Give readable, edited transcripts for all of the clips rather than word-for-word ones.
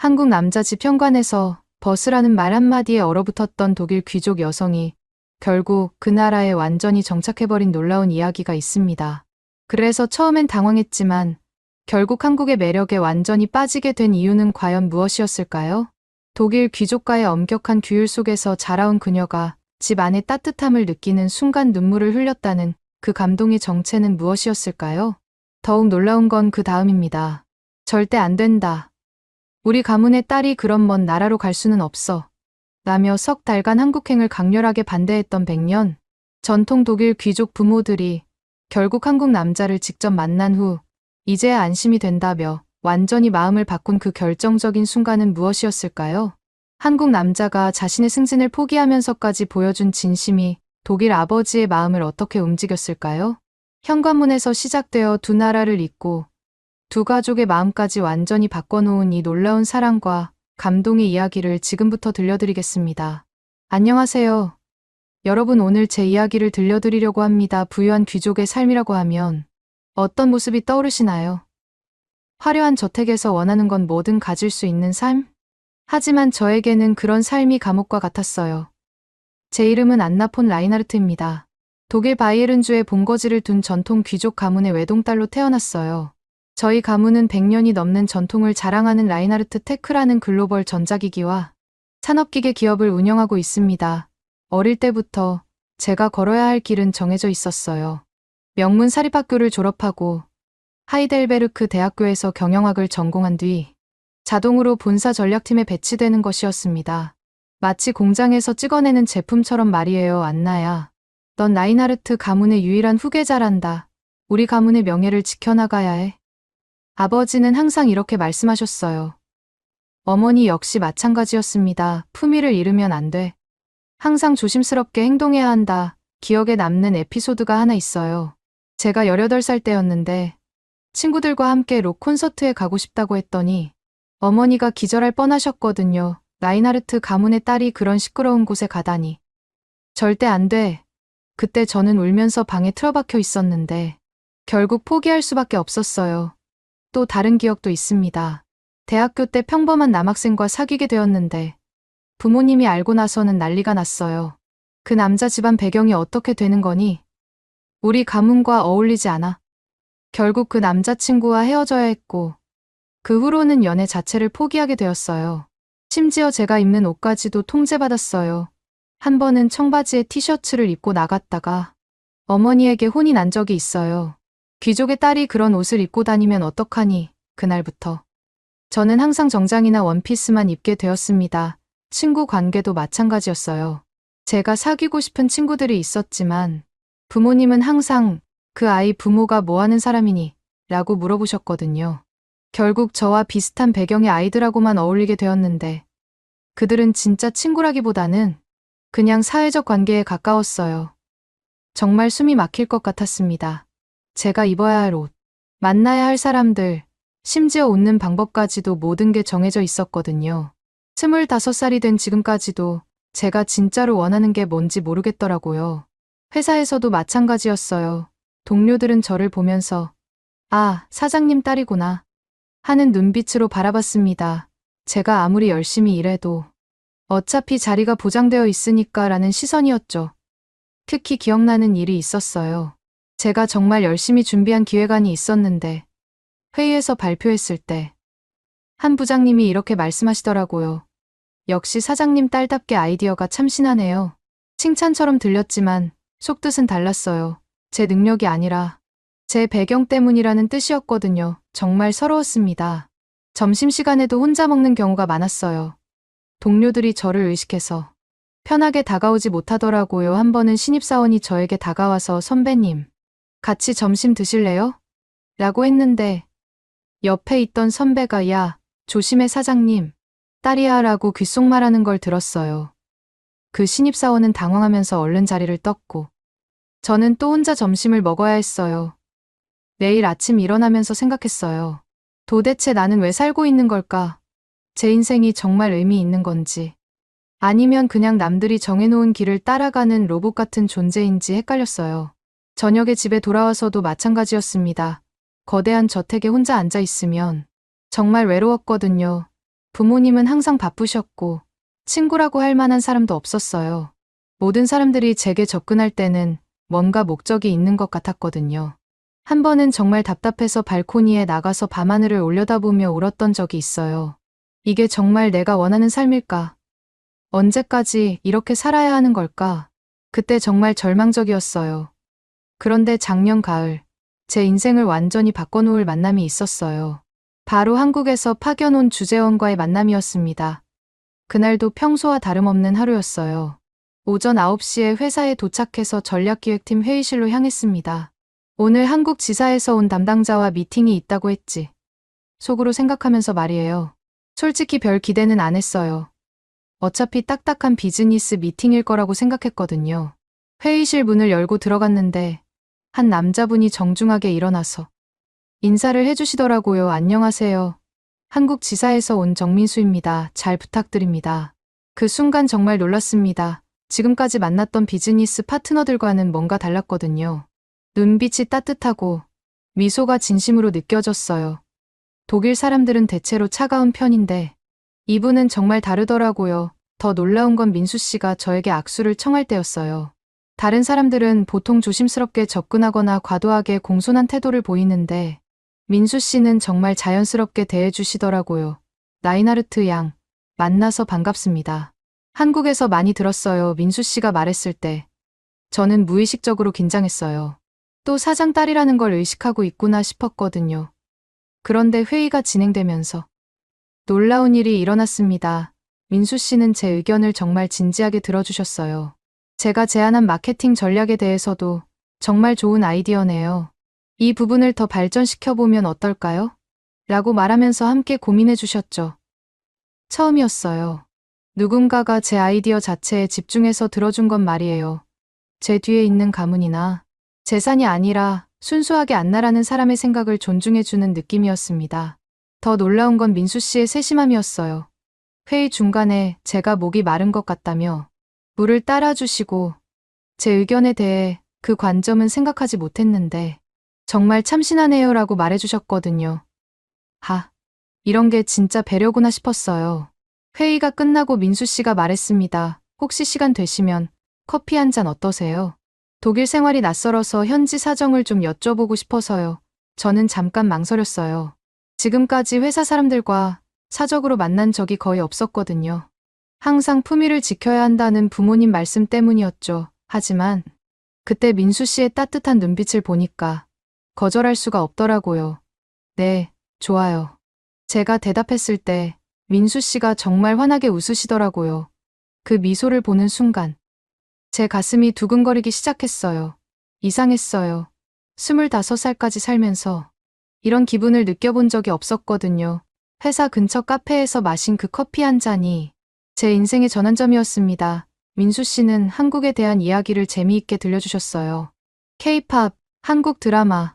한국 남자 집 현관에서 버스라는 말 한마디에 얼어붙었던 독일 귀족 여성이 결국 그 나라에 완전히 정착해버린 놀라운 이야기가 있습니다. 그래서 처음엔 당황했지만 결국 한국의 매력에 완전히 빠지게 된 이유는 과연 무엇이었을까요? 독일 귀족과의 엄격한 규율 속에서 자라온 그녀가 집 안의 따뜻함을 느끼는 순간 눈물을 흘렸다는 그 감동의 정체는 무엇이었을까요? 더욱 놀라운 건 그 다음입니다. 절대 안 된다. 우리 가문의 딸이 그런 먼 나라로 갈 수는 없어. 라며 석 달간 한국행을 강렬하게 반대했던 100년 전통 독일 귀족 부모들이 결국 한국 남자를 직접 만난 후 이제야 안심이 된다며 완전히 마음을 바꾼 그 결정적인 순간은 무엇이었을까요? 한국 남자가 자신의 승진을 포기하면서까지 보여준 진심이 독일 아버지의 마음을 어떻게 움직였을까요? 현관문에서 시작되어 두 나라를 잇고 두 가족의 마음까지 완전히 바꿔놓은 이 놀라운 사랑과 감동의 이야기를 지금부터 들려드리겠습니다. 안녕하세요. 여러분, 오늘 제 이야기를 들려드리려고 합니다. 부유한 귀족의 삶이라고 하면 어떤 모습이 떠오르시나요? 화려한 저택에서 원하는 건 뭐든 가질 수 있는 삶? 하지만 저에게는 그런 삶이 감옥과 같았어요. 제 이름은 안나 폰 라인하르트입니다. 독일 바이에른주에 본거지를 둔 전통 귀족 가문의 외동딸로 태어났어요. 저희 가문은 100년이 넘는 전통을 자랑하는 라인하르트 테크라는 글로벌 전자기기와 산업기계 기업을 운영하고 있습니다. 어릴 때부터 제가 걸어야 할 길은 정해져 있었어요. 명문 사립학교를 졸업하고 하이델베르크 대학교에서 경영학을 전공한 뒤 자동으로 본사 전략팀에 배치되는 것이었습니다. 마치 공장에서 찍어내는 제품처럼 말이에요, 안나야. 넌 라인하르트 가문의 유일한 후계자란다. 우리 가문의 명예를 지켜나가야 해. 아버지는 항상 이렇게 말씀하셨어요. 어머니 역시 마찬가지였습니다. 품위를 잃으면 안 돼. 항상 조심스럽게 행동해야 한다. 기억에 남는 에피소드가 하나 있어요. 제가 18살 때였는데 친구들과 함께 록 콘서트에 가고 싶다고 했더니 어머니가 기절할 뻔하셨거든요. 라인하르트 가문의 딸이 그런 시끄러운 곳에 가다니. 절대 안 돼. 그때 저는 울면서 방에 틀어박혀 있었는데 결국 포기할 수밖에 없었어요. 또 다른 기억도 있습니다. 대학교 때 평범한 남학생과 사귀게 되었는데 부모님이 알고 나서는 난리가 났어요. 그 남자 집안 배경이 어떻게 되는 거니? 우리 가문과 어울리지 않아. 결국 그 남자친구와 헤어져야 했고 그 후로는 연애 자체를 포기하게 되었어요. 심지어 제가 입는 옷까지도 통제받았어요. 한 번은 청바지에 티셔츠를 입고 나갔다가 어머니에게 혼이 난 적이 있어요. 귀족의 딸이 그런 옷을 입고 다니면 어떡하니. 그날부터 저는 항상 정장이나 원피스만 입게 되었습니다. 친구 관계도 마찬가지였어요. 제가 사귀고 싶은 친구들이 있었지만 부모님은 항상 그 아이 부모가 뭐 하는 사람이니? 라고 물어보셨거든요. 결국 저와 비슷한 배경의 아이들하고만 어울리게 되었는데 그들은 진짜 친구라기보다는 그냥 사회적 관계에 가까웠어요. 정말 숨이 막힐 것 같았습니다. 제가 입어야 할 옷, 만나야 할 사람들, 심지어 웃는 방법까지도 모든 게 정해져 있었거든요. 25살이 된 지금까지도 제가 진짜로 원하는 게 뭔지 모르겠더라고요. 회사에서도 마찬가지였어요. 동료들은 저를 보면서 아, 사장님 딸이구나 하는 눈빛으로 바라봤습니다. 제가 아무리 열심히 일해도 어차피 자리가 보장되어 있으니까 라는 시선이었죠. 특히 기억나는 일이 있었어요. 제가 정말 열심히 준비한 기획안이 있었는데 회의에서 발표했을 때 한 부장님이 이렇게 말씀하시더라고요. 역시 사장님 딸답게 아이디어가 참신하네요. 칭찬처럼 들렸지만 속뜻은 달랐어요. 제 능력이 아니라 제 배경 때문이라는 뜻이었거든요. 정말 서러웠습니다. 점심시간에도 혼자 먹는 경우가 많았어요. 동료들이 저를 의식해서 편하게 다가오지 못하더라고요. 한 번은 신입사원이 저에게 다가와서 선배님, 같이 점심 드실래요? 라고 했는데 옆에 있던 선배가 야, 조심해 사장님, 딸이야 라고 귓속말하는 걸 들었어요. 그 신입사원은 당황하면서 얼른 자리를 떴고 저는 또 혼자 점심을 먹어야 했어요. 내일 아침 일어나면서 생각했어요. 도대체 나는 왜 살고 있는 걸까? 제 인생이 정말 의미 있는 건지 아니면 그냥 남들이 정해놓은 길을 따라가는 로봇 같은 존재인지 헷갈렸어요. 저녁에 집에 돌아와서도 마찬가지였습니다. 거대한 저택에 혼자 앉아 있으면 정말 외로웠거든요. 부모님은 항상 바쁘셨고 친구라고 할 만한 사람도 없었어요. 모든 사람들이 제게 접근할 때는 뭔가 목적이 있는 것 같았거든요. 한 번은 정말 답답해서 발코니에 나가서 밤하늘을 올려다보며 울었던 적이 있어요. 이게 정말 내가 원하는 삶일까? 언제까지 이렇게 살아야 하는 걸까? 그때 정말 절망적이었어요. 그런데 작년 가을, 제 인생을 완전히 바꿔놓을 만남이 있었어요. 바로 한국에서 파견 온 주재원과의 만남이었습니다. 그날도 평소와 다름없는 하루였어요. 오전 9시에 회사에 도착해서 전략기획팀 회의실로 향했습니다. 오늘 한국 지사에서 온 담당자와 미팅이 있다고 했지. 속으로 생각하면서 말이에요. 솔직히 별 기대는 안 했어요. 어차피 딱딱한 비즈니스 미팅일 거라고 생각했거든요. 회의실 문을 열고 들어갔는데 한 남자분이 정중하게 일어나서 인사를 해주시더라고요. 안녕하세요. 한국 지사에서 온 정민수입니다. 잘 부탁드립니다. 그 순간 정말 놀랐습니다. 지금까지 만났던 비즈니스 파트너들과는 뭔가 달랐거든요. 눈빛이 따뜻하고 미소가 진심으로 느껴졌어요. 독일 사람들은 대체로 차가운 편인데 이분은 정말 다르더라고요. 더 놀라운 건 민수 씨가 저에게 악수를 청할 때였어요. 다른 사람들은 보통 조심스럽게 접근하거나 과도하게 공손한 태도를 보이는데 민수 씨는 정말 자연스럽게 대해주시더라고요. 라인하르트 양, 만나서 반갑습니다. 한국에서 많이 들었어요. 민수 씨가 말했을 때. 저는 무의식적으로 긴장했어요. 또 사장 딸이라는 걸 의식하고 있구나 싶었거든요. 그런데 회의가 진행되면서 놀라운 일이 일어났습니다. 민수 씨는 제 의견을 정말 진지하게 들어주셨어요. 제가 제안한 마케팅 전략에 대해서도 정말 좋은 아이디어네요. 이 부분을 더 발전시켜보면 어떨까요? 라고 말하면서 함께 고민해 주셨죠. 처음이었어요. 누군가가 제 아이디어 자체에 집중해서 들어준 건 말이에요. 제 뒤에 있는 가문이나 재산이 아니라 순수하게 안나라는 사람의 생각을 존중해주는 느낌이었습니다. 더 놀라운 건 민수 씨의 세심함이었어요. 회의 중간에 제가 목이 마른 것 같다며 물을 따라주시고 제 의견에 대해 그 관점은 생각하지 못했는데 정말 참신하네요 라고 말해주셨거든요. 이런 게 진짜 배려구나 싶었어요. 회의가 끝나고 민수 씨가 말했습니다. 혹시 시간 되시면 커피 한 잔 어떠세요? 독일 생활이 낯설어서 현지 사정을 좀 여쭤보고 싶어서요. 저는 잠깐 망설였어요. 지금까지 회사 사람들과 사적으로 만난 적이 거의 없었거든요. 항상 품위를 지켜야 한다는 부모님 말씀 때문이었죠. 하지만 그때 민수 씨의 따뜻한 눈빛을 보니까 거절할 수가 없더라고요. 네, 좋아요. 제가 대답했을 때 민수 씨가 정말 환하게 웃으시더라고요. 그 미소를 보는 순간 제 가슴이 두근거리기 시작했어요. 이상했어요. 25살까지 살면서 이런 기분을 느껴본 적이 없었거든요. 회사 근처 카페에서 마신 그 커피 한 잔이 제 인생의 전환점이었습니다. 민수 씨는 한국에 대한 이야기를 재미있게 들려주셨어요. K-팝, 한국 드라마,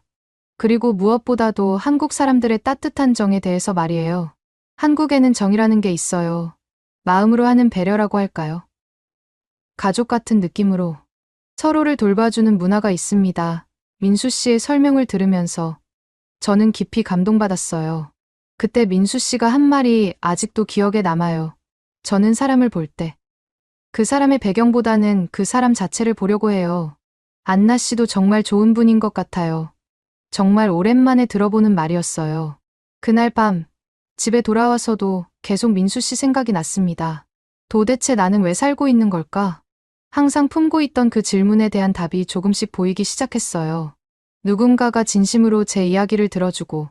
그리고 무엇보다도 한국 사람들의 따뜻한 정에 대해서 말이에요. 한국에는 정이라는 게 있어요. 마음으로 하는 배려라고 할까요? 가족 같은 느낌으로 서로를 돌봐주는 문화가 있습니다. 민수 씨의 설명을 들으면서 저는 깊이 감동받았어요. 그때 민수 씨가 한 말이 아직도 기억에 남아요. 저는 사람을 볼 때 그 사람의 배경보다는 그 사람 자체를 보려고 해요. 안나 씨도 정말 좋은 분인 것 같아요. 정말 오랜만에 들어보는 말이었어요. 그날 밤 집에 돌아와서도 계속 민수 씨 생각이 났습니다. 도대체 나는 왜 살고 있는 걸까? 항상 품고 있던 그 질문에 대한 답이 조금씩 보이기 시작했어요. 누군가가 진심으로 제 이야기를 들어주고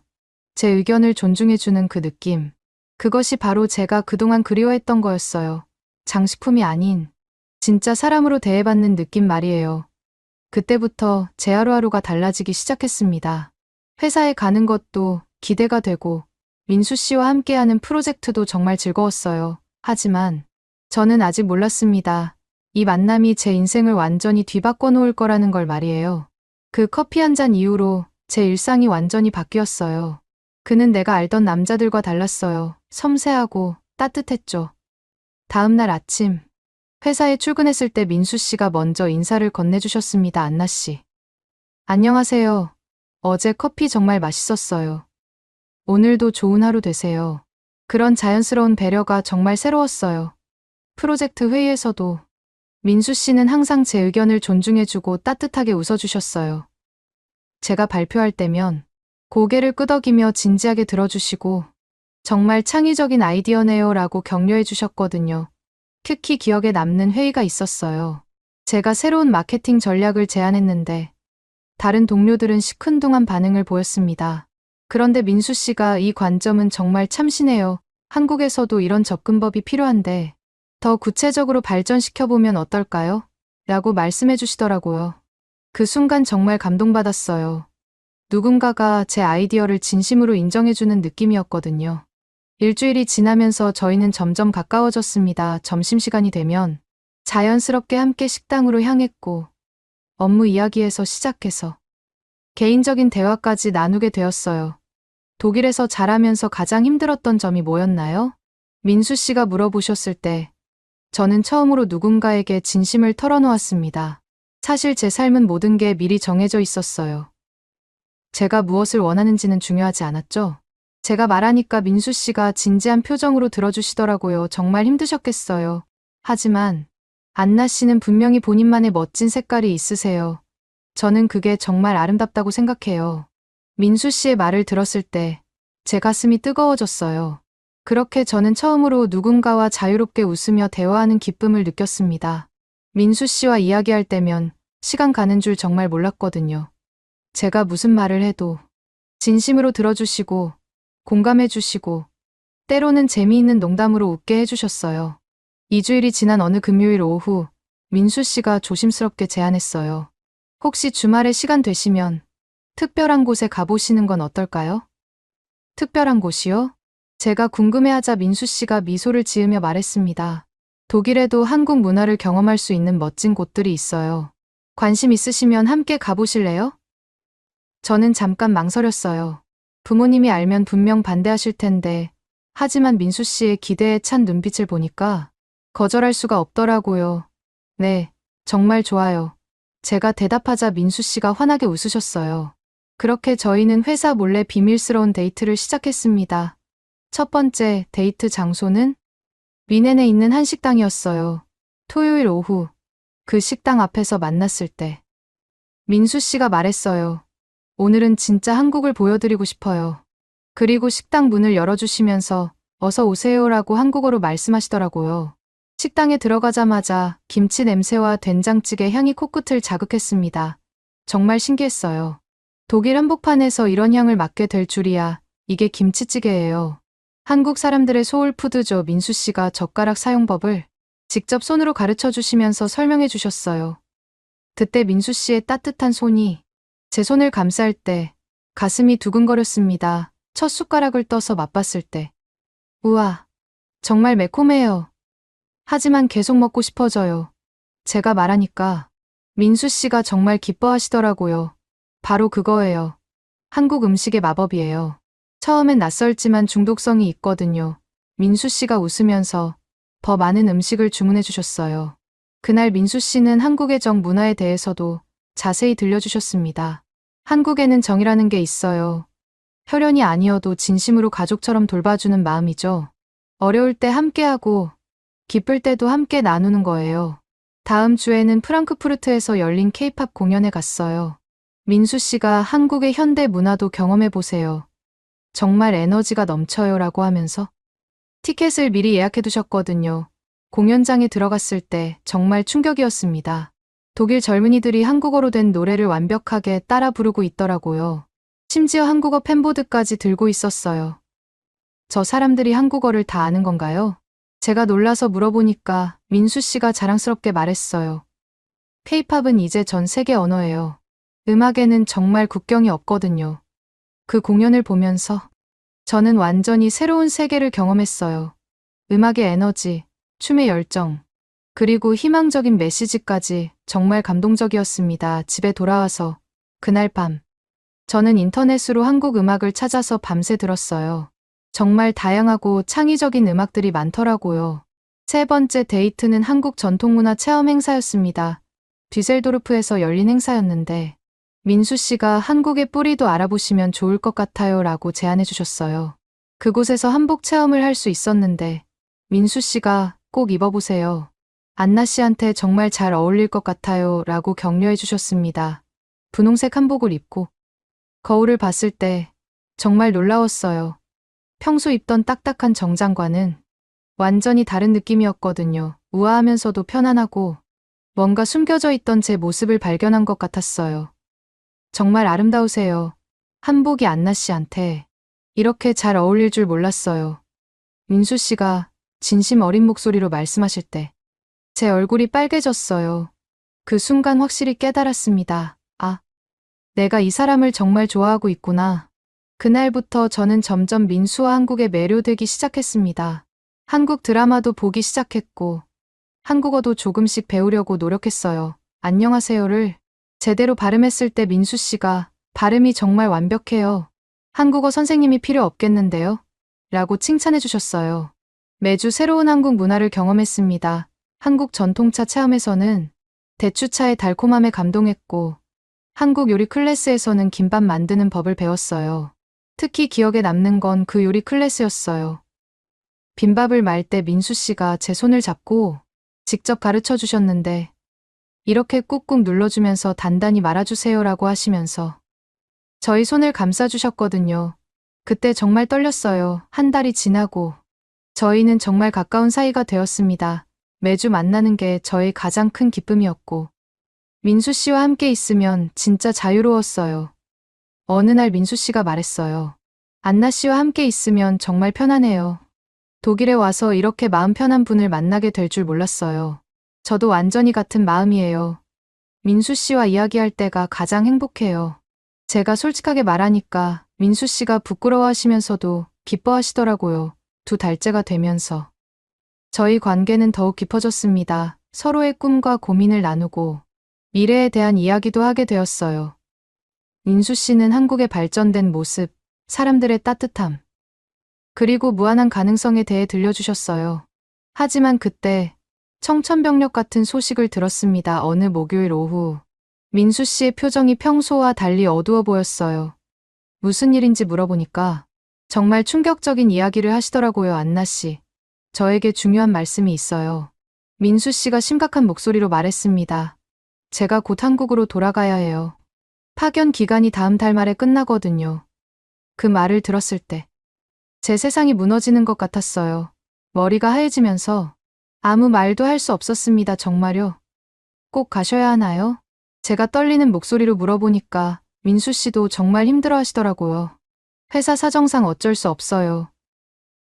제 의견을 존중해주는 그 느낌. 그것이 바로 제가 그동안 그리워했던 거였어요. 장식품이 아닌 진짜 사람으로 대해받는 느낌 말이에요. 그때부터 제 하루하루가 달라지기 시작했습니다. 회사에 가는 것도 기대가 되고 민수 씨와 함께하는 프로젝트도 정말 즐거웠어요. 하지만 저는 아직 몰랐습니다. 이 만남이 제 인생을 완전히 뒤바꿔 놓을 거라는 걸 말이에요. 그 커피 한 잔 이후로 제 일상이 완전히 바뀌었어요. 그는 내가 알던 남자들과 달랐어요. 섬세하고 따뜻했죠. 다음 날 아침, 회사에 출근했을 때 민수 씨가 먼저 인사를 건네주셨습니다. 안나 씨. 안녕하세요. 어제 커피 정말 맛있었어요. 오늘도 좋은 하루 되세요. 그런 자연스러운 배려가 정말 새로웠어요. 프로젝트 회의에서도 민수 씨는 항상 제 의견을 존중해주고 따뜻하게 웃어주셨어요. 제가 발표할 때면 고개를 끄덕이며 진지하게 들어주시고 정말 창의적인 아이디어네요 라고 격려해 주셨거든요. 특히 기억에 남는 회의가 있었어요. 제가 새로운 마케팅 전략을 제안했는데 다른 동료들은 시큰둥한 반응을 보였습니다. 그런데 민수 씨가 이 관점은 정말 참신해요. 한국에서도 이런 접근법이 필요한데 더 구체적으로 발전시켜보면 어떨까요? 라고 말씀해 주시더라고요. 그 순간 정말 감동받았어요. 누군가가 제 아이디어를 진심으로 인정해주는 느낌이었거든요. 일주일이 지나면서 저희는 점점 가까워졌습니다. 점심시간이 되면 자연스럽게 함께 식당으로 향했고 업무 이야기에서 시작해서 개인적인 대화까지 나누게 되었어요. 독일에서 자라면서 가장 힘들었던 점이 뭐였나요? 민수 씨가 물어보셨을 때 저는 처음으로 누군가에게 진심을 털어놓았습니다. 사실 제 삶은 모든 게 미리 정해져 있었어요. 제가 무엇을 원하는지는 중요하지 않았죠. 제가 말하니까 민수 씨가 진지한 표정으로 들어주시더라고요. 정말 힘드셨겠어요. 하지만 안나 씨는 분명히 본인만의 멋진 색깔이 있으세요. 저는 그게 정말 아름답다고 생각해요. 민수 씨의 말을 들었을 때 제 가슴이 뜨거워졌어요. 그렇게 저는 처음으로 누군가와 자유롭게 웃으며 대화하는 기쁨을 느꼈습니다. 민수 씨와 이야기할 때면 시간 가는 줄 정말 몰랐거든요. 제가 무슨 말을 해도 진심으로 들어주시고 공감해주시고 때로는 재미있는 농담으로 웃게 해주셨어요. 2주일이 지난 어느 금요일 오후 민수 씨가 조심스럽게 제안했어요. 혹시 주말에 시간 되시면 특별한 곳에 가보시는 건 어떨까요? 특별한 곳이요? 제가 궁금해하자 민수 씨가 미소를 지으며 말했습니다. 독일에도 한국 문화를 경험할 수 있는 멋진 곳들이 있어요. 관심 있으시면 함께 가보실래요? 저는 잠깐 망설였어요. 부모님이 알면 분명 반대하실 텐데, 하지만 민수 씨의 기대에 찬 눈빛을 보니까 거절할 수가 없더라고요. 네, 정말 좋아요. 제가 대답하자 민수 씨가 환하게 웃으셨어요. 그렇게 저희는 회사 몰래 비밀스러운 데이트를 시작했습니다. 첫 번째 데이트 장소는 미넨에 있는 한 식당이었어요. 토요일 오후, 그 식당 앞에서 만났을 때 민수 씨가 말했어요. 오늘은 진짜 한국을 보여드리고 싶어요. 그리고 식당 문을 열어주시면서 어서 오세요라고 한국어로 말씀하시더라고요. 식당에 들어가자마자 김치 냄새와 된장찌개 향이 코끝을 자극했습니다. 정말 신기했어요. 독일 한복판에서 이런 향을 맡게 될 줄이야. 이게 김치찌개예요. 한국 사람들의 소울푸드죠. 민수 씨가 젓가락 사용법을 직접 손으로 가르쳐 주시면서 설명해 주셨어요. 그때 민수 씨의 따뜻한 손이 제 손을 감쌀 때 가슴이 두근거렸습니다. 첫 숟가락을 떠서 맛봤을 때. 우와, 정말 매콤해요. 하지만 계속 먹고 싶어져요. 제가 말하니까 민수 씨가 정말 기뻐하시더라고요. 바로 그거예요. 한국 음식의 마법이에요. 처음엔 낯설지만 중독성이 있거든요. 민수 씨가 웃으면서 더 많은 음식을 주문해 주셨어요. 그날 민수 씨는 한국의 정 문화에 대해서도 자세히 들려주셨습니다. 한국에는 정이라는 게 있어요. 혈연이 아니어도 진심으로 가족처럼 돌봐주는 마음이죠. 어려울 때 함께하고 기쁠 때도 함께 나누는 거예요. 다음 주에는 프랑크푸르트에서 열린 케이팝 공연에 갔어요. 민수 씨가 한국의 현대 문화도 경험해 보세요. 정말 에너지가 넘쳐요 라고 하면서 티켓을 미리 예약해 두셨거든요. 공연장에 들어갔을 때 정말 충격이었습니다. 독일 젊은이들이 한국어로 된 노래를 완벽하게 따라 부르고 있더라고요. 심지어 한국어 팬보드까지 들고 있었어요. 저 사람들이 한국어를 다 아는 건가요? 제가 놀라서 물어보니까 민수 씨가 자랑스럽게 말했어요. K-팝은 이제 전 세계 언어예요. 음악에는 정말 국경이 없거든요. 그 공연을 보면서 저는 완전히 새로운 세계를 경험했어요. 음악의 에너지, 춤의 열정, 그리고 희망적인 메시지까지 정말 감동적이었습니다. 집에 돌아와서 그날 밤 저는 인터넷으로 한국 음악을 찾아서 밤새 들었어요. 정말 다양하고 창의적인 음악들이 많더라고요. 세 번째 데이트는 한국 전통문화 체험 행사였습니다. 뒤셀도르프에서 열린 행사였는데 민수 씨가 한국의 뿌리도 알아보시면 좋을 것 같아요 라고 제안해 주셨어요. 그곳에서 한복 체험을 할 수 있었는데 민수 씨가 꼭 입어보세요. 안나 씨한테 정말 잘 어울릴 것 같아요 라고 격려해 주셨습니다. 분홍색 한복을 입고 거울을 봤을 때 정말 놀라웠어요. 평소 입던 딱딱한 정장과는 완전히 다른 느낌이었거든요. 우아하면서도 편안하고 뭔가 숨겨져 있던 제 모습을 발견한 것 같았어요. 정말 아름다우세요. 한복이 안나 씨한테 이렇게 잘 어울릴 줄 몰랐어요. 민수 씨가 진심 어린 목소리로 말씀하실 때 제 얼굴이 빨개졌어요. 그 순간 확실히 깨달았습니다. 아, 내가 이 사람을 정말 좋아하고 있구나. 그날부터 저는 점점 민수와 한국에 매료되기 시작했습니다. 한국 드라마도 보기 시작했고 한국어도 조금씩 배우려고 노력했어요. 안녕하세요를 제대로 발음했을 때 민수 씨가 발음이 정말 완벽해요. 한국어 선생님이 필요 없겠는데요? 라고 칭찬해 주셨어요. 매주 새로운 한국 문화를 경험했습니다. 한국 전통차 체험에서는 대추차의 달콤함에 감동했고 한국 요리 클래스에서는 김밥 만드는 법을 배웠어요. 특히 기억에 남는 건 그 요리 클래스였어요. 김밥을 말 때 민수 씨가 제 손을 잡고 직접 가르쳐 주셨는데 이렇게 꾹꾹 눌러주면서 단단히 말아주세요라고 하시면서 저희 손을 감싸주셨거든요. 그때 정말 떨렸어요. 한 달이 지나고 저희는 정말 가까운 사이가 되었습니다. 매주 만나는 게 저의 가장 큰 기쁨이었고 민수 씨와 함께 있으면 진짜 자유로웠어요. 어느 날 민수 씨가 말했어요. 안나 씨와 함께 있으면 정말 편안해요. 독일에 와서 이렇게 마음 편한 분을 만나게 될 줄 몰랐어요. 저도 완전히 같은 마음이에요. 민수 씨와 이야기할 때가 가장 행복해요. 제가 솔직하게 말하니까 민수 씨가 부끄러워하시면서도 기뻐하시더라고요. 2달째가 되면서. 저희 관계는 더욱 깊어졌습니다. 서로의 꿈과 고민을 나누고 미래에 대한 이야기도 하게 되었어요. 민수 씨는 한국의 발전된 모습, 사람들의 따뜻함, 그리고 무한한 가능성에 대해 들려주셨어요. 하지만 그때 청천벽력 같은 소식을 들었습니다. 어느 목요일 오후 민수 씨의 표정이 평소와 달리 어두워 보였어요. 무슨 일인지 물어보니까 정말 충격적인 이야기를 하시더라고요. 안나 씨, 저에게 중요한 말씀이 있어요. 민수 씨가 심각한 목소리로 말했습니다. 제가 곧 한국으로 돌아가야 해요. 파견 기간이 다음 달 말에 끝나거든요. 그 말을 들었을 때 제 세상이 무너지는 것 같았어요. 머리가 하얘지면서 아무 말도 할 수 없었습니다. 정말요? 꼭 가셔야 하나요? 제가 떨리는 목소리로 물어보니까 민수 씨도 정말 힘들어 하시더라고요. 회사 사정상 어쩔 수 없어요.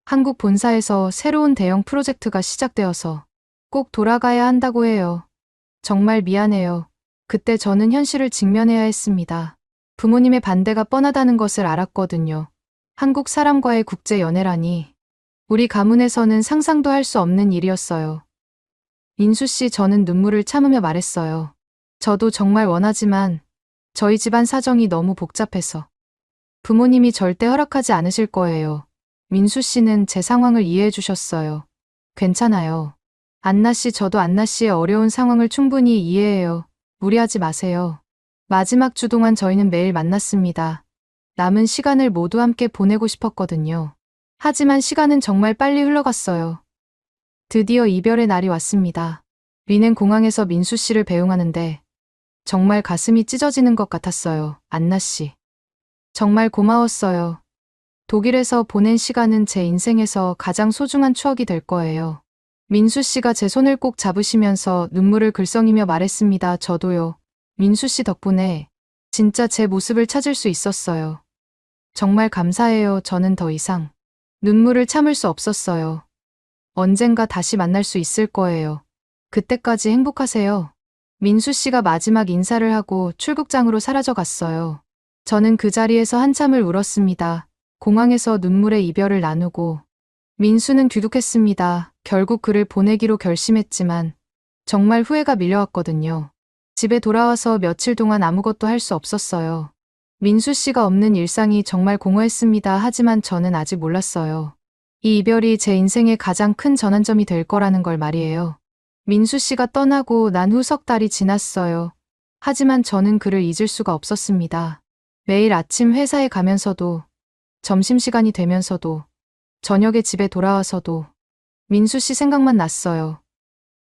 한국 본사에서 새로운 대형 프로젝트가 시작되어서 꼭 돌아가야 한다고 해요. 정말 미안해요. 그때 저는 현실을 직면해야 했습니다. 부모님의 반대가 뻔하다는 것을 알았거든요. 한국 사람과의 국제 연애라니. 우리 가문에서는 상상도 할 수 없는 일이었어요. 민수 씨, 저는 눈물을 참으며 말했어요. 저도 정말 원하지만 저희 집안 사정이 너무 복잡해서 부모님이 절대 허락하지 않으실 거예요. 민수 씨는 제 상황을 이해해 주셨어요. 괜찮아요. 안나 씨, 저도 안나 씨의 어려운 상황을 충분히 이해해요. 무리하지 마세요. 마지막 주 동안 저희는 매일 만났습니다. 남은 시간을 모두 함께 보내고 싶었거든요. 하지만 시간은 정말 빨리 흘러갔어요. 드디어 이별의 날이 왔습니다. 리넨 공항에서 민수 씨를 배웅하는데 정말 가슴이 찢어지는 것 같았어요. 안나 씨, 정말 고마웠어요. 독일에서 보낸 시간은 제 인생에서 가장 소중한 추억이 될 거예요. 민수 씨가 제 손을 꼭 잡으시면서 눈물을 글썽이며 말했습니다. 저도요. 민수 씨 덕분에 진짜 제 모습을 찾을 수 있었어요. 정말 감사해요. 저는 더 이상 눈물을 참을 수 없었어요. 언젠가 다시 만날 수 있을 거예요. 그때까지 행복하세요. 민수 씨가 마지막 인사를 하고 출국장으로 사라져 갔어요. 저는 그 자리에서 한참을 울었습니다. 공항에서 눈물의 이별을 나누고 민수는 귀국했습니다. 결국 그를 보내기로 결심했지만 정말 후회가 밀려왔거든요. 집에 돌아와서 며칠 동안 아무것도 할 수 없었어요. 민수 씨가 없는 일상이 정말 공허했습니다. 하지만 저는 아직 몰랐어요. 이 이별이 제 인생의 가장 큰 전환점이 될 거라는 걸 말이에요. 민수 씨가 떠나고 난 후 석 달이 지났어요. 하지만 저는 그를 잊을 수가 없었습니다. 매일 아침 회사에 가면서도 점심시간이 되면서도 저녁에 집에 돌아와서도 민수 씨 생각만 났어요.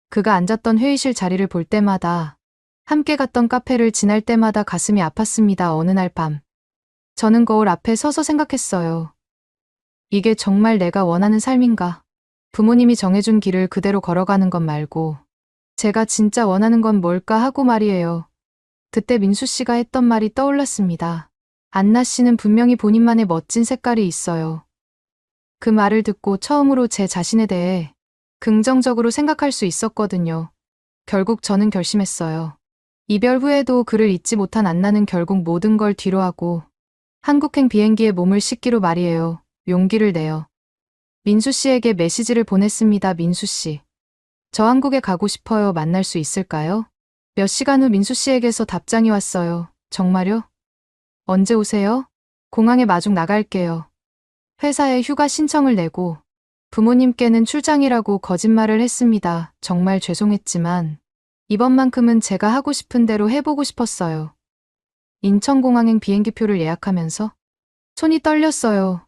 그가 앉았던 회의실 자리를 볼 때마다, 함께 갔던 카페를 지날 때마다 가슴이 아팠습니다. 어느 날 밤, 저는 거울 앞에 서서 생각했어요. 이게 정말 내가 원하는 삶인가? 부모님이 정해준 길을 그대로 걸어가는 것 말고 제가 진짜 원하는 건 뭘까 하고 말이에요. 그때 민수 씨가 했던 말이 떠올랐습니다. 안나 씨는 분명히 본인만의 멋진 색깔이 있어요. 그 말을 듣고 처음으로 제 자신에 대해 긍정적으로 생각할 수 있었거든요. 결국 저는 결심했어요. 이별 후에도 그를 잊지 못한 안나는 결국 모든 걸 뒤로하고 한국행 비행기에 몸을 싣기로 말이에요. 용기를 내요. 민수 씨에게 메시지를 보냈습니다. 민수 씨, 저 한국에 가고 싶어요. 만날 수 있을까요? 몇 시간 후 민수 씨에게서 답장이 왔어요. 정말요? 언제 오세요? 공항에 마중 나갈게요. 회사에 휴가 신청을 내고 부모님께는 출장이라고 거짓말을 했습니다. 정말 죄송했지만 이번만큼은 제가 하고 싶은 대로 해보고 싶었어요. 인천공항행 비행기표를 예약하면서 손이 떨렸어요.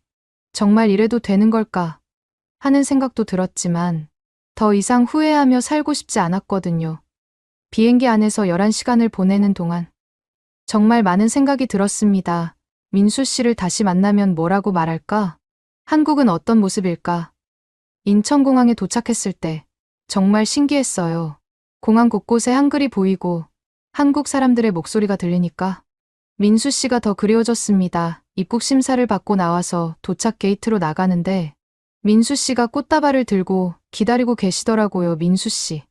정말 이래도 되는 걸까 하는 생각도 들었지만 더 이상 후회하며 살고 싶지 않았거든요. 비행기 안에서 11시간을 보내는 동안 정말 많은 생각이 들었습니다. 민수 씨를 다시 만나면 뭐라고 말할까? 한국은 어떤 모습일까? 인천공항에 도착했을 때 정말 신기했어요. 공항 곳곳에 한글이 보이고 한국 사람들의 목소리가 들리니까 민수 씨가 더 그리워졌습니다. 입국 심사를 받고 나와서 도착 게이트로 나가는데 민수 씨가 꽃다발을 들고 기다리고 계시더라고요. 민수 씨.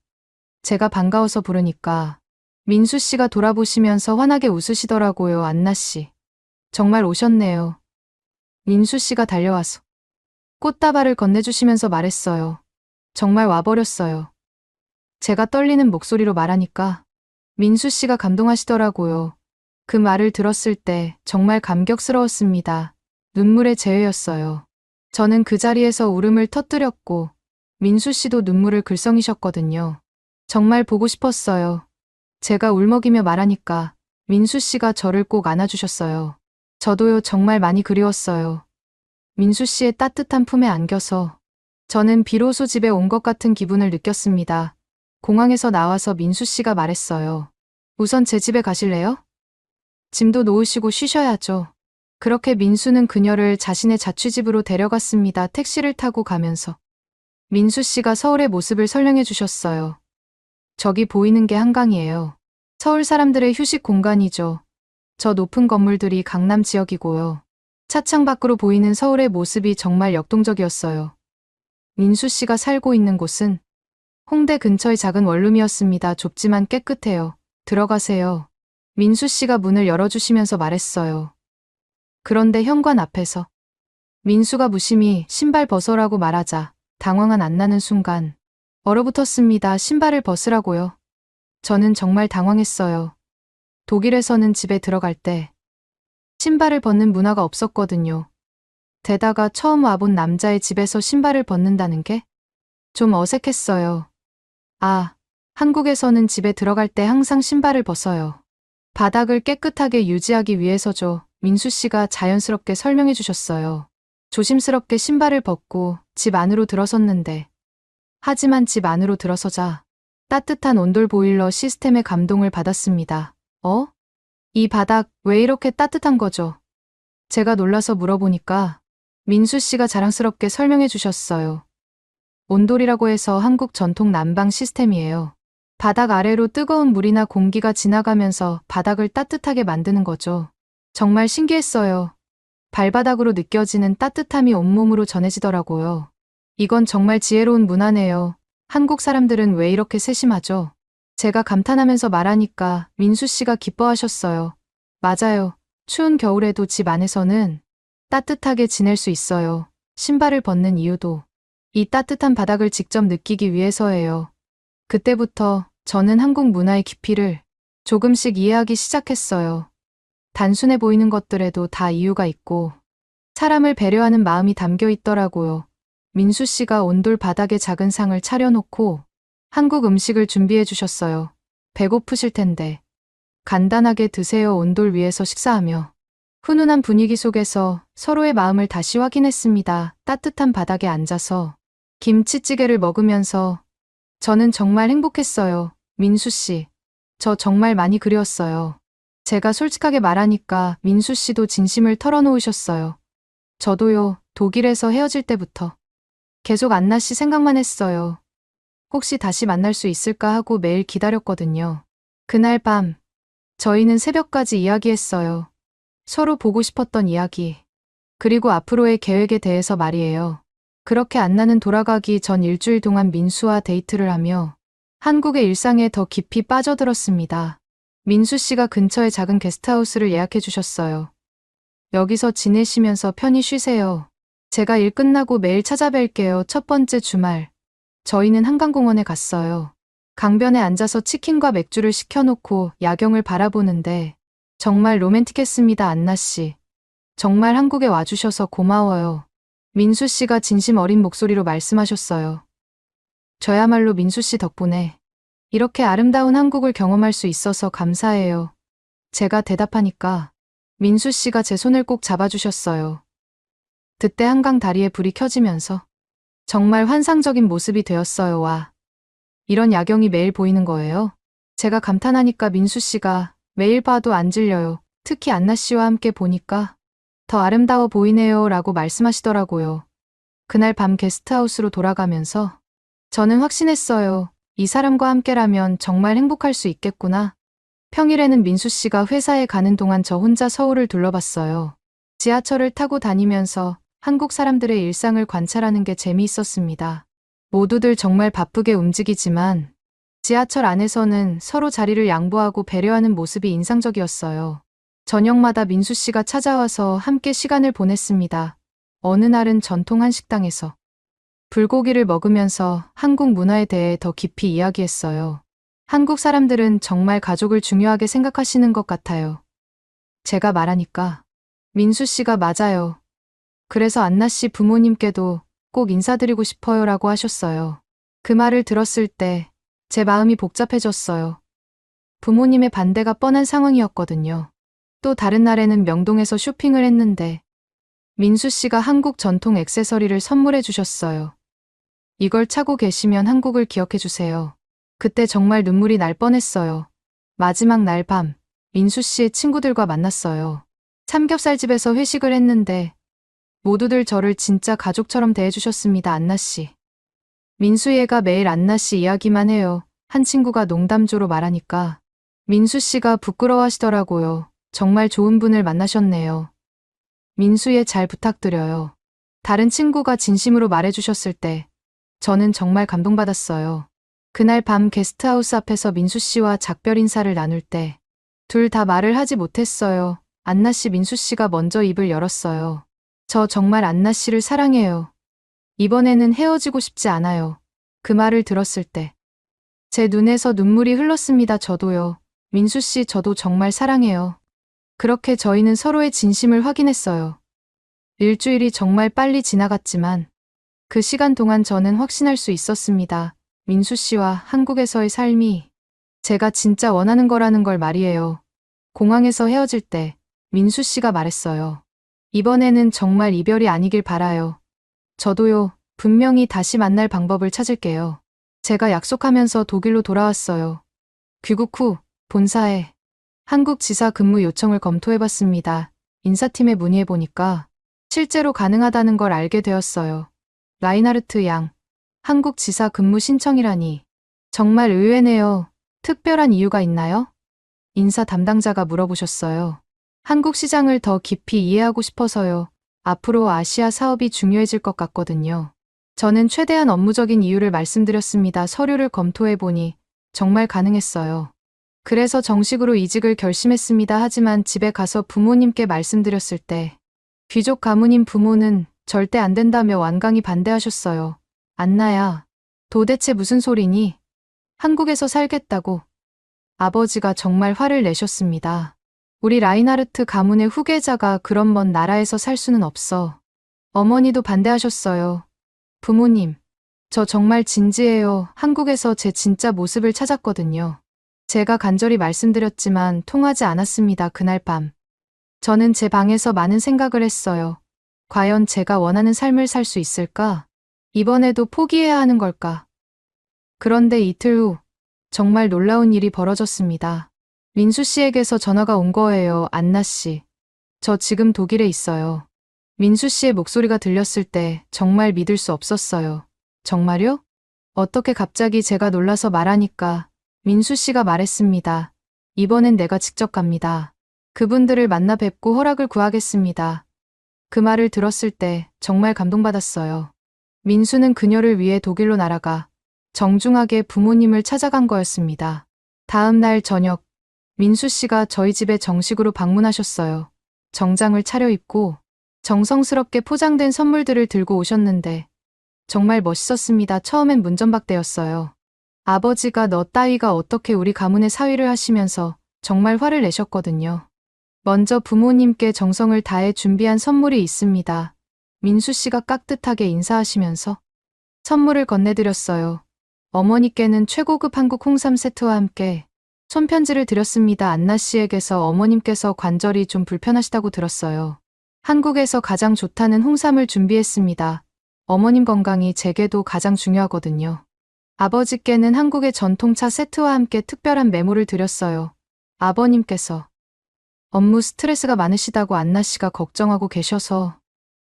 제가 반가워서 부르니까 민수 씨가 돌아보시면서 환하게 웃으시더라고요. 안나 씨. 정말 오셨네요. 민수 씨가 달려와서 꽃다발을 건네주시면서 말했어요. 정말 와버렸어요. 제가 떨리는 목소리로 말하니까 민수 씨가 감동하시더라고요. 그 말을 들었을 때 정말 감격스러웠습니다. 눈물의 재회였어요. 저는 그 자리에서 울음을 터뜨렸고 민수 씨도 눈물을 글썽이셨거든요. 정말 보고 싶었어요. 제가 울먹이며 말하니까 민수 씨가 저를 꼭 안아주셨어요. 저도요, 정말 많이 그리웠어요. 민수 씨의 따뜻한 품에 안겨서 저는 비로소 집에 온 것 같은 기분을 느꼈습니다. 공항에서 나와서 민수 씨가 말했어요. 우선 제 집에 가실래요? 짐도 놓으시고 쉬셔야죠. 그렇게 민수는 그녀를 자신의 자취집으로 데려갔습니다. 택시를 타고 가면서 민수 씨가 서울의 모습을 설명해 주셨어요. 저기 보이는 게 한강이에요. 서울 사람들의 휴식 공간이죠. 저 높은 건물들이 강남 지역이고요. 차창 밖으로 보이는 서울의 모습이 정말 역동적이었어요. 민수 씨가 살고 있는 곳은 홍대 근처의 작은 원룸이었습니다. 좁지만 깨끗해요. 들어가세요. 민수 씨가 문을 열어주시면서 말했어요. 그런데 현관 앞에서 민수가 무심히 신발 벗으라고 말하자 당황한 안나는 순간 얼어붙었습니다. 신발을 벗으라고요. 저는 정말 당황했어요. 독일에서는 집에 들어갈 때 신발을 벗는 문화가 없었거든요. 게다가 처음 와본 남자의 집에서 신발을 벗는다는 게 좀 어색했어요. 아, 한국에서는 집에 들어갈 때 항상 신발을 벗어요. 바닥을 깨끗하게 유지하기 위해서죠. 민수 씨가 자연스럽게 설명해 주셨어요. 조심스럽게 신발을 벗고 집 안으로 들어섰는데 하지만 집 안으로 들어서자 따뜻한 온돌 보일러 시스템에 감동을 받았습니다. 이 바닥 왜 이렇게 따뜻한 거죠? 제가 놀라서 물어보니까 민수 씨가 자랑스럽게 설명해 주셨어요. 온돌이라고 해서 한국 전통 난방 시스템이에요. 바닥 아래로 뜨거운 물이나 공기가 지나가면서 바닥을 따뜻하게 만드는 거죠. 정말 신기했어요. 발바닥으로 느껴지는 따뜻함이 온몸으로 전해지더라고요. 이건 정말 지혜로운 문화네요. 한국 사람들은 왜 이렇게 세심하죠? 제가 감탄하면서 말하니까 민수 씨가 기뻐하셨어요. 맞아요. 추운 겨울에도 집 안에서는 따뜻하게 지낼 수 있어요. 신발을 벗는 이유도 이 따뜻한 바닥을 직접 느끼기 위해서예요. 그때부터 저는 한국 문화의 깊이를 조금씩 이해하기 시작했어요. 단순해 보이는 것들에도 다 이유가 있고 사람을 배려하는 마음이 담겨 있더라고요. 민수 씨가 온돌 바닥에 작은 상을 차려놓고 한국 음식을 준비해 주셨어요. 배고프실 텐데 간단하게 드세요. 온돌 위에서 식사하며 훈훈한 분위기 속에서 서로의 마음을 다시 확인했습니다. 따뜻한 바닥에 앉아서 김치찌개를 먹으면서 저는 정말 행복했어요. 민수 씨, 저 정말 많이 그리웠어요. 제가 솔직하게 말하니까 민수 씨도 진심을 털어놓으셨어요. 저도요, 독일에서 헤어질 때부터 계속 안나 씨 생각만 했어요. 혹시 다시 만날 수 있을까 하고 매일 기다렸거든요. 그날 밤, 저희는 새벽까지 이야기했어요. 서로 보고 싶었던 이야기. 그리고 앞으로의 계획에 대해서 말이에요. 그렇게 안나는 돌아가기 전 일주일 동안 민수와 데이트를 하며 한국의 일상에 더 깊이 빠져들었습니다. 민수 씨가 근처에 작은 게스트하우스를 예약해 주셨어요. 여기서 지내시면서 편히 쉬세요. 제가 일 끝나고 매일 찾아뵐게요. 첫 번째 주말. 저희는 한강공원에 갔어요. 강변에 앉아서 치킨과 맥주를 시켜놓고 야경을 바라보는데 정말 로맨틱했습니다. 안나 씨. 정말 한국에 와주셔서 고마워요. 민수 씨가 진심 어린 목소리로 말씀하셨어요. 저야말로 민수 씨 덕분에 이렇게 아름다운 한국을 경험할 수 있어서 감사해요. 제가 대답하니까 민수 씨가 제 손을 꼭 잡아주셨어요. 그때 한강 다리에 불이 켜지면서 정말 환상적인 모습이 되었어요. 와, 이런 야경이 매일 보이는 거예요? 제가 감탄하니까 민수 씨가 매일 봐도 안 질려요. 특히 안나 씨와 함께 보니까 더 아름다워 보이네요 라고 말씀하시더라고요. 그날 밤 게스트하우스로 돌아가면서 저는 확신했어요. 이 사람과 함께라면 정말 행복할 수 있겠구나. 평일에는 민수 씨가 회사에 가는 동안 저 혼자 서울을 둘러봤어요. 지하철을 타고 다니면서 한국 사람들의 일상을 관찰하는 게 재미있었습니다. 모두들 정말 바쁘게 움직이지만 지하철 안에서는 서로 자리를 양보하고 배려하는 모습이 인상적이었어요. 저녁마다 민수 씨가 찾아와서 함께 시간을 보냈습니다. 어느 날은 전통 한식당에서 불고기를 먹으면서 한국 문화에 대해 더 깊이 이야기했어요. 한국 사람들은 정말 가족을 중요하게 생각하시는 것 같아요. 제가 말하니까 민수 씨가 맞아요. 그래서 안나 씨 부모님께도 꼭 인사드리고 싶어요 라고 하셨어요. 그 말을 들었을 때 제 마음이 복잡해졌어요. 부모님의 반대가 뻔한 상황이었거든요. 또 다른 날에는 명동에서 쇼핑을 했는데 민수 씨가 한국 전통 액세서리를 선물해 주셨어요. 이걸 차고 계시면 한국을 기억해 주세요. 그때 정말 눈물이 날 뻔했어요. 마지막 날 밤, 민수 씨의 친구들과 만났어요. 삼겹살집에서 회식을 했는데 모두들 저를 진짜 가족처럼 대해주셨습니다. 안나 씨. 민수 얘가 매일 안나 씨 이야기만 해요. 한 친구가 농담조로 말하니까 민수 씨가 부끄러워하시더라고요. 정말 좋은 분을 만나셨네요. 민수 얘 잘 부탁드려요. 다른 친구가 진심으로 말해주셨을 때 저는 정말 감동받았어요. 그날 밤 게스트하우스 앞에서 민수 씨와 작별 인사를 나눌 때 둘 다 말을 하지 못했어요. 안나 씨, 민수 씨가 먼저 입을 열었어요. 저 정말 안나 씨를 사랑해요. 이번에는 헤어지고 싶지 않아요. 그 말을 들었을 때 제 눈에서 눈물이 흘렀습니다. 저도요. 민수 씨, 저도 정말 사랑해요. 그렇게 저희는 서로의 진심을 확인했어요. 일주일이 정말 빨리 지나갔지만 그 시간 동안 저는 확신할 수 있었습니다. 민수 씨와 한국에서의 삶이 제가 진짜 원하는 거라는 걸 말이에요. 공항에서 헤어질 때 민수 씨가 말했어요. 이번에는 정말 이별이 아니길 바라요. 저도요, 분명히 다시 만날 방법을 찾을게요. 제가 약속하면서 독일로 돌아왔어요. 귀국 후 본사에 한국 지사 근무 요청을 검토해봤습니다. 인사팀에 문의해보니까 실제로 가능하다는 걸 알게 되었어요. 라인하르트 양, 한국 지사 근무 신청이라니. 정말 의외네요. 특별한 이유가 있나요? 인사 담당자가 물어보셨어요. 한국 시장을 더 깊이 이해하고 싶어서요. 앞으로 아시아 사업이 중요해질 것 같거든요. 저는 최대한 업무적인 이유를 말씀드렸습니다. 서류를 검토해보니 정말 가능했어요. 그래서 정식으로 이직을 결심했습니다. 하지만 집에 가서 부모님께 말씀드렸을 때 귀족 가문인 부모는 절대 안 된다며 완강히 반대하셨어요. 안나야, 도대체 무슨 소리니? 한국에서 살겠다고. 아버지가 정말 화를 내셨습니다. 우리 라인하르트 가문의 후계자가 그런 먼 나라에서 살 수는 없어. 어머니도 반대하셨어요. 부모님, 저 정말 진지해요. 한국에서 제 진짜 모습을 찾았거든요. 제가 간절히 말씀드렸지만 통하지 않았습니다. 그날 밤. 저는 제 방에서 많은 생각을 했어요. 과연 제가 원하는 삶을 살 수 있을까? 이번에도 포기해야 하는 걸까? 그런데 이틀 후, 정말 놀라운 일이 벌어졌습니다. 민수 씨에게서 전화가 온 거예요, 안나 씨. 저 지금 독일에 있어요. 민수 씨의 목소리가 들렸을 때 정말 믿을 수 없었어요. 정말요? 어떻게 갑자기 제가 놀라서 말하니까 민수 씨가 말했습니다. 이번엔 내가 직접 갑니다. 그분들을 만나 뵙고 허락을 구하겠습니다. 그 말을 들었을 때 정말 감동받았어요. 민수는 그녀를 위해 독일로 날아가 정중하게 부모님을 찾아간 거였습니다. 다음 날 저녁, 민수 씨가 저희 집에 정식으로 방문하셨어요. 정장을 차려입고 정성스럽게 포장된 선물들을 들고 오셨는데 정말 멋있었습니다. 처음엔 문전박대였어요. 아버지가 너 따위가 어떻게 우리 가문의 사위를 하시면서 정말 화를 내셨거든요. 먼저 부모님께 정성을 다해 준비한 선물이 있습니다. 민수 씨가 깍듯하게 인사하시면서 선물을 건네드렸어요. 어머니께는 최고급 한국 홍삼 세트와 함께 손편지를 드렸습니다. 안나 씨에게서 어머님께서 관절이 좀 불편하시다고 들었어요. 한국에서 가장 좋다는 홍삼을 준비했습니다. 어머님 건강이 제게도 가장 중요하거든요. 아버지께는 한국의 전통차 세트와 함께 특별한 메모를 드렸어요. 아버님께서 업무 스트레스가 많으시다고 안나 씨가 걱정하고 계셔서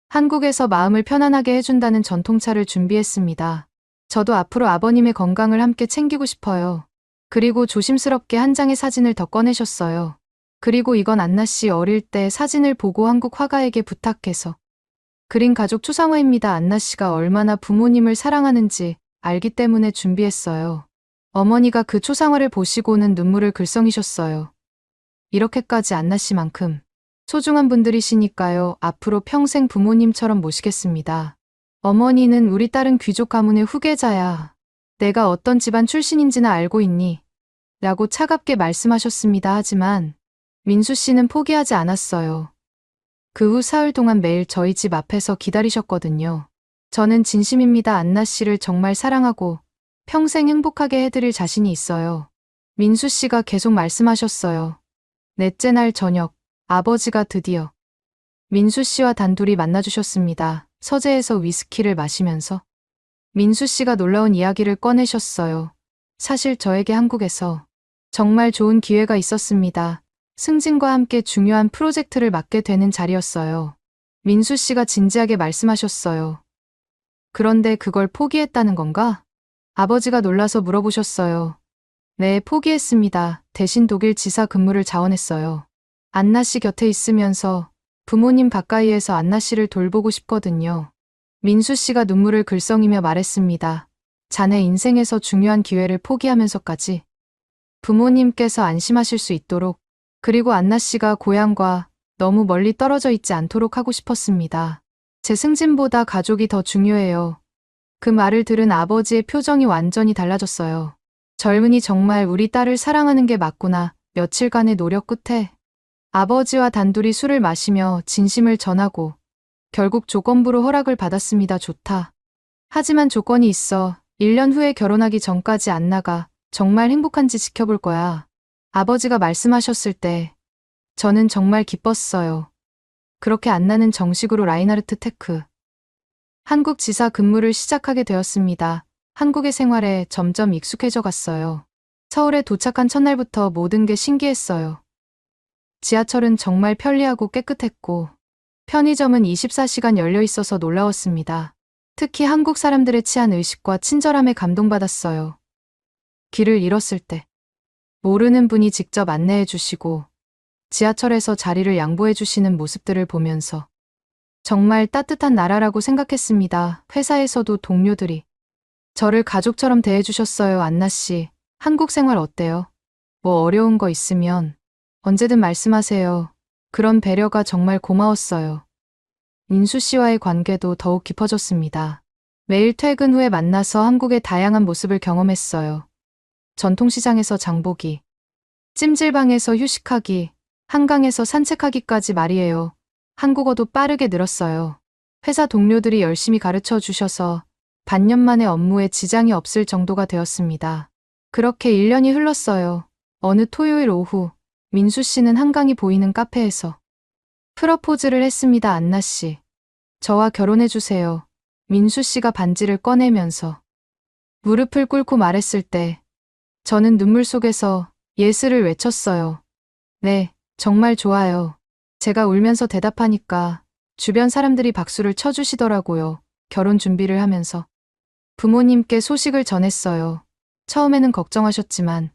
한국에서 마음을 편안하게 해준다는 전통차를 준비했습니다. 저도 앞으로 아버님의 건강을 함께 챙기고 싶어요. 그리고 조심스럽게 한 장의 사진을 더 꺼내셨어요. 그리고 이건 안나 씨 어릴 때 사진을 보고 한국 화가에게 부탁해서 그린 가족 추상화입니다. 안나 씨가 얼마나 부모님을 사랑하는지 알기 때문에 준비했어요. 어머니가 그 초상화를 보시고는 눈물을 글썽이셨어요. 이렇게까지 안나 씨만큼 소중한 분들이시니까요. 앞으로 평생 부모님처럼 모시겠습니다. 어머니는 우리 딸은 귀족 가문의 후계자야. 내가 어떤 집안 출신인지나 알고 있니? 라고 차갑게 말씀하셨습니다. 하지만 민수 씨는 포기하지 않았어요. 그 후 사흘 동안 매일 저희 집 앞에서 기다리셨거든요. 저는 진심입니다. 안나 씨를 정말 사랑하고 평생 행복하게 해드릴 자신이 있어요. 민수 씨가 계속 말씀하셨어요. 넷째 날 저녁, 아버지가 드디어 민수 씨와 단둘이 만나주셨습니다. 서재에서 위스키를 마시면서 민수 씨가 놀라운 이야기를 꺼내셨어요. 사실 저에게 한국에서 정말 좋은 기회가 있었습니다. 승진과 함께 중요한 프로젝트를 맡게 되는 자리였어요. 민수 씨가 진지하게 말씀하셨어요. 그런데 그걸 포기했다는 건가? 아버지가 놀라서 물어보셨어요. 네, 포기했습니다. 대신 독일 지사 근무를 자원했어요. 안나 씨 곁에 있으면서 부모님 가까이에서 안나 씨를 돌보고 싶거든요. 민수 씨가 눈물을 글썽이며 말했습니다. 자네 인생에서 중요한 기회를 포기하면서까지 부모님께서 안심하실 수 있도록, 그리고 안나 씨가 고향과 너무 멀리 떨어져 있지 않도록 하고 싶었습니다. 제 승진보다 가족이 더 중요해요. 그 말을 들은 아버지의 표정이 완전히 달라졌어요. 젊은이 정말 우리 딸을 사랑하는 게 맞구나. 며칠간의 노력 끝에 아버지와 단둘이 술을 마시며 진심을 전하고 결국 조건부로 허락을 받았습니다. 좋다. 하지만 조건이 있어. 1년 후에 결혼하기 전까지 안나가 정말 행복한지 지켜볼 거야. 아버지가 말씀하셨을 때 저는 정말 기뻤어요. 그렇게 안나는 정식으로 라인하르트 테크 한국 지사 근무를 시작하게 되었습니다. 한국의 생활에 점점 익숙해져 갔어요. 서울에 도착한 첫날부터 모든 게 신기했어요. 지하철은 정말 편리하고 깨끗했고 편의점은 24시간 열려 있어서 놀라웠습니다. 특히 한국 사람들의 치안 의식과 친절함에 감동받았어요. 길을 잃었을 때 모르는 분이 직접 안내해 주시고 지하철에서 자리를 양보해 주시는 모습들을 보면서 정말 따뜻한 나라라고 생각했습니다. 회사에서도 동료들이 저를 가족처럼 대해주셨어요. 안나 씨, 한국 생활 어때요? 뭐 어려운 거 있으면 언제든 말씀하세요. 그런 배려가 정말 고마웠어요. 민수 씨와의 관계도 더욱 깊어졌습니다. 매일 퇴근 후에 만나서 한국의 다양한 모습을 경험했어요. 전통시장에서 장보기, 찜질방에서 휴식하기, 한강에서 산책하기까지 말이에요. 한국어도 빠르게 늘었어요. 회사 동료들이 열심히 가르쳐 주셔서 반년 만에 업무에 지장이 없을 정도가 되었습니다. 그렇게 1년이 흘렀어요. 어느 토요일 오후, 민수 씨는 한강이 보이는 카페에서 프러포즈를 했습니다. 안나 씨. 저와 결혼해 주세요. 민수 씨가 반지를 꺼내면서 무릎을 꿇고 말했을 때 저는 눈물 속에서 예스를 외쳤어요. 네, 정말 좋아요. 제가 울면서 대답하니까 주변 사람들이 박수를 쳐주시더라고요. 결혼 준비를 하면서 부모님께 소식을 전했어요. 처음에는 걱정하셨지만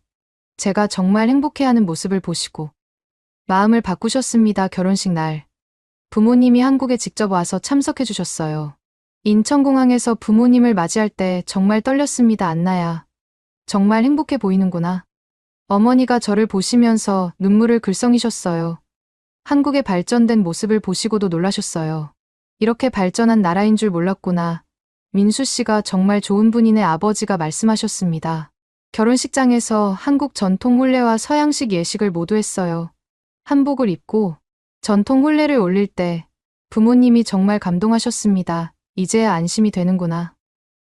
제가 정말 행복해하는 모습을 보시고 마음을 바꾸셨습니다. 결혼식 날 부모님이 한국에 직접 와서 참석해 주셨어요. 인천공항에서 부모님을 맞이할 때 정말 떨렸습니다. 안나야. 정말 행복해 보이는구나. 어머니가 저를 보시면서 눈물을 글썽이셨어요. 한국의 발전된 모습을 보시고도 놀라셨어요. 이렇게 발전한 나라인 줄 몰랐구나. 민수 씨가 정말 좋은 분이네. 아버지가 말씀하셨습니다. 결혼식장에서 한국 전통 혼례와 서양식 예식을 모두 했어요. 한복을 입고 전통 혼례를 올릴 때 부모님이 정말 감동하셨습니다. 이제야 안심이 되는구나.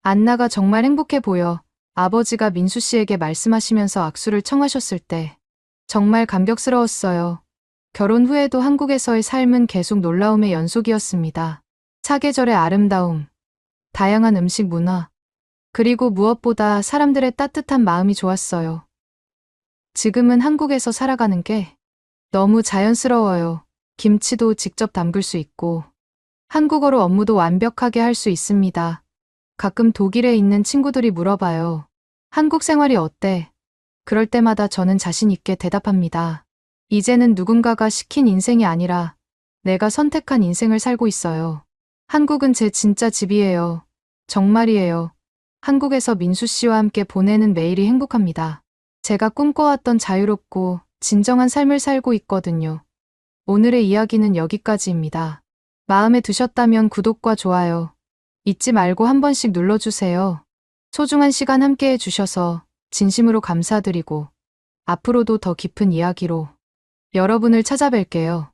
안나가 정말 행복해 보여. 아버지가 민수 씨에게 말씀하시면서 악수를 청하셨을 때 정말 감격스러웠어요. 결혼 후에도 한국에서의 삶은 계속 놀라움의 연속이었습니다. 사계절의 아름다움, 다양한 음식 문화, 그리고 무엇보다 사람들의 따뜻한 마음이 좋았어요. 지금은 한국에서 살아가는 게 너무 자연스러워요. 김치도 직접 담글 수 있고 한국어로 업무도 완벽하게 할 수 있습니다. 가끔 독일에 있는 친구들이 물어봐요. 한국 생활이 어때? 그럴 때마다 저는 자신 있게 대답합니다. 이제는 누군가가 시킨 인생이 아니라 내가 선택한 인생을 살고 있어요. 한국은 제 진짜 집이에요. 정말이에요. 한국에서 민수 씨와 함께 보내는 매일이 행복합니다. 제가 꿈꿔왔던 자유롭고 진정한 삶을 살고 있거든요. 오늘의 이야기는 여기까지입니다. 마음에 드셨다면 구독과 좋아요 잊지 말고 한 번씩 눌러주세요. 소중한 시간 함께 해주셔서 진심으로 감사드리고 앞으로도 더 깊은 이야기로 여러분을 찾아뵐게요.